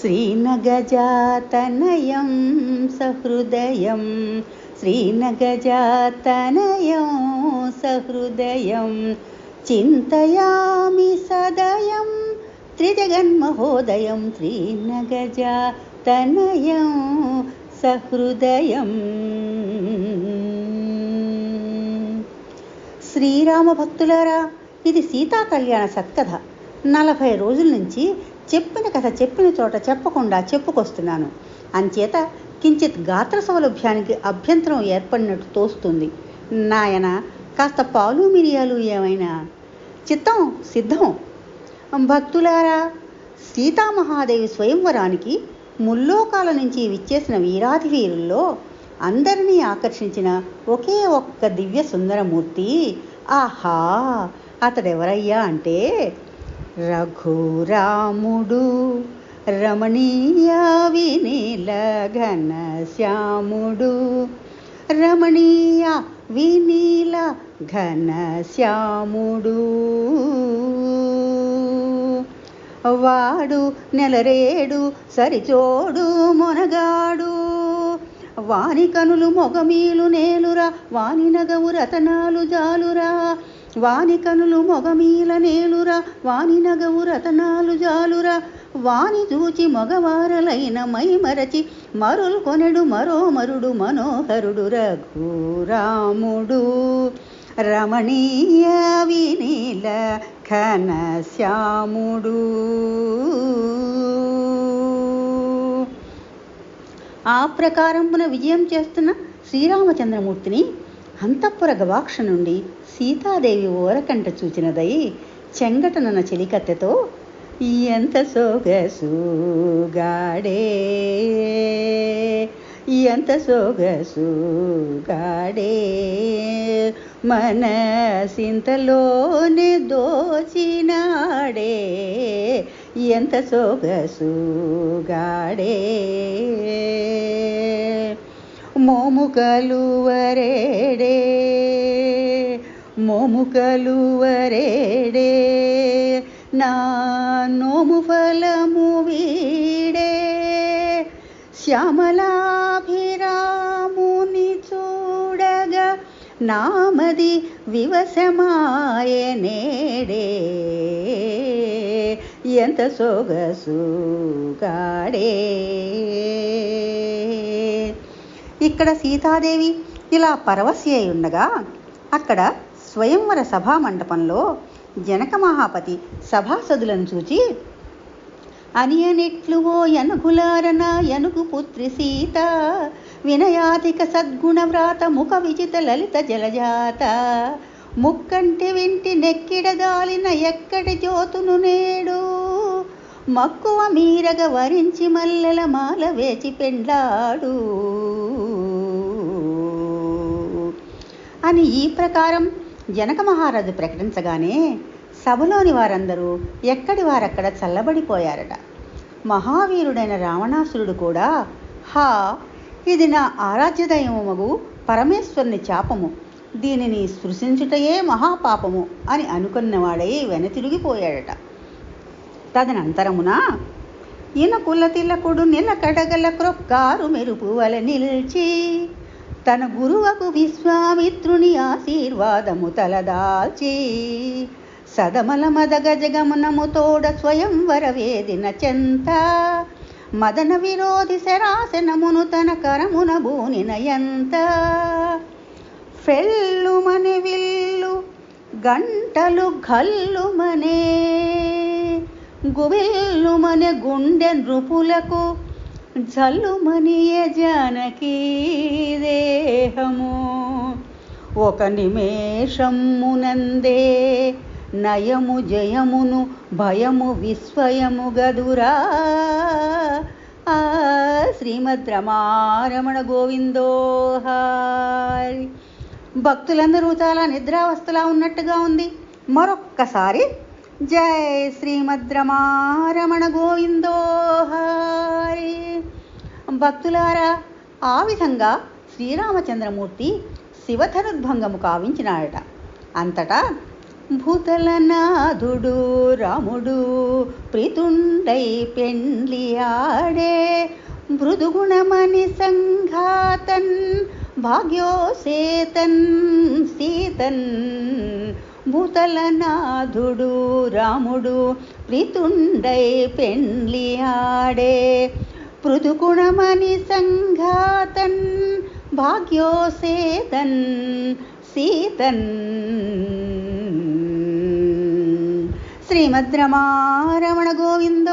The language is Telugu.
శ్రీనగజాతనయం సహృదయం శ్రీనగజాతనయం సహృదయం చింతయామి సదయం త్రిజగన్మహోదయం శ్రీనగజాతనయం సహృదయం. శ్రీరామ భక్తులారా, ఇది సీతా కళ్యాణ సత్కథ. 40 రోజుల నుంచి చెప్పిన కథ చెప్పిన చోట చెప్పకుండా చెప్పుకొస్తున్నాను. అంచేత కించిత్ గాత్ర సౌలభ్యానికి అభ్యంతరం ఏర్పడినట్టు తోస్తుంది. నాయన, కాస్త పాలు మిరియాలు ఏమైనా. చిత్తం సిద్ధం. భక్తులారా, సీతామహాదేవి స్వయంవరానికి ముల్లోకాల నుంచి విచ్చేసిన వీరాధి వీరుల్లో అందరినీ ఆకర్షించిన ఒకే ఒక్క దివ్య సుందరమూర్తి. ఆహా, అతడెవరయ్యా అంటే రఘురాముడు, రమణీయ వినీల ఘనశ్యాముడు. రమణీయ వినీల ఘనశ్యాముడు వాడు నెలరేడు సరిచోడు మొనగాడు. వాని కనులు మొగమీలు నేలురా, వాని నగవు రతనాలు జాలురా. వాని కనులు మొగమీల నేలురా, వాని నగవు రతనాలు జాలురా. వాని చూచి మగవారలైన మై మరచి మరులు కొనెడు మరో మరుడు మనోహరుడు రఘురాముడు. రమణీయ వినీల ఘనశ్యాముడు. ఆ ప్రకారమున విజయం చేస్తున్న శ్రీరామచంద్రమూర్తిని అంతఃపుర గవాక్ష నుండి సీతాదేవి ఓరకంట చూచినదై చెంగటనన చెలికత్తెతో, ఎంత సొగసుగాడే, ఎంత సొగసుగాడే, మనసింతలోనే దోచినాడే, ఎంత సొగసుగాడే. మోము కలువరేడే, మోము కలువరేడే, నా నోము ఫలము వీడే. శ్యామలాభిరాముని చూడగా నామది వివశమాయనేడే, ఎంత సొగసుగాడే. ఇక్కడ సీతాదేవి ఇలా పరవశి అయి ఉండగా అక్కడ స్వయంవర సభా మండపంలో జనక మహాపతి సభాసదులను చూచి, అనియనెట్లు ఓ యనుకులారన యనుకు పుత్రి సీత, వినయాధిక సద్గుణ వ్రాత ముఖ విజిత లలిత జలజాత, ముక్కంటి వింటి నెక్కిడగాలిన ఎక్కడి జ్యోతును నేడు, మక్కువ మీరగ వరించి మల్లెల మాల వేచి పెండ్లాడు అని ఈ ప్రకారం జనక మహారాజు ప్రకటించగానే సభలోని వారందరూ ఎక్కడి వారక్కడ చల్లబడిపోయారట. మహావీరుడైన రావణాసురుడు కూడా, హా, ఇది నా ఆరాధ్య దైవమగు పరమేశ్వరుని చాపము, దీనిని స్పృశించుటయే మహాపాపము అని అనుకున్నవాడై వెనతిరిగిపోయాడట. తదనంతరమున ఈయన తిలకుడు నిలకడగల క్రొక్కారు మెరుపు వల నిల్చి తన గురువకు విశ్వామిత్రుని ఆశీర్వాదము తలదాల్చి సదమల మద గజగమనము తోడ స్వయంవర వేదిన చెంత మదన విరోధి శరాసనమును తన కరమున బూనిన ఎంత. ఫెల్లుమని విల్లు గంటలు ఘల్లుమనే, గువిల్లుమనే గుండె నృపులకు జల్లుమనియ జానకీ దేహము. ఒక నిమేషమునందే నయము జయమును భయము విస్వయము గదురా. శ్రీమద్ రమారమణ గోవిందోహారి. భక్తులందరూ చాలా నిద్రావస్థలా ఉన్నట్టుగా ఉంది. మరొక్కసారి జై శ్రీమద్ రమారమణ గోవిందోహారి. భక్తులారా, ఆ విధంగా శ్రీరామచంద్రమూర్తి శివధనుర్భంగము కావించినాడట. అంతటా భూతలనాథుడు రాముడు ప్రీతుండై పెండ్లి ఆడే మృదుగుణమణి సంఘాతన్ భాగ్యోసేతన్ సీతన్. భూతలనాథుడు రాముడు ప్రీతుండై పెండ్లి ఆడే మృదుగుణమణి సంఘాతన్ భాగ్యోసేతన్ సీతన్. శ్రీమద్రమారమణ గోవింద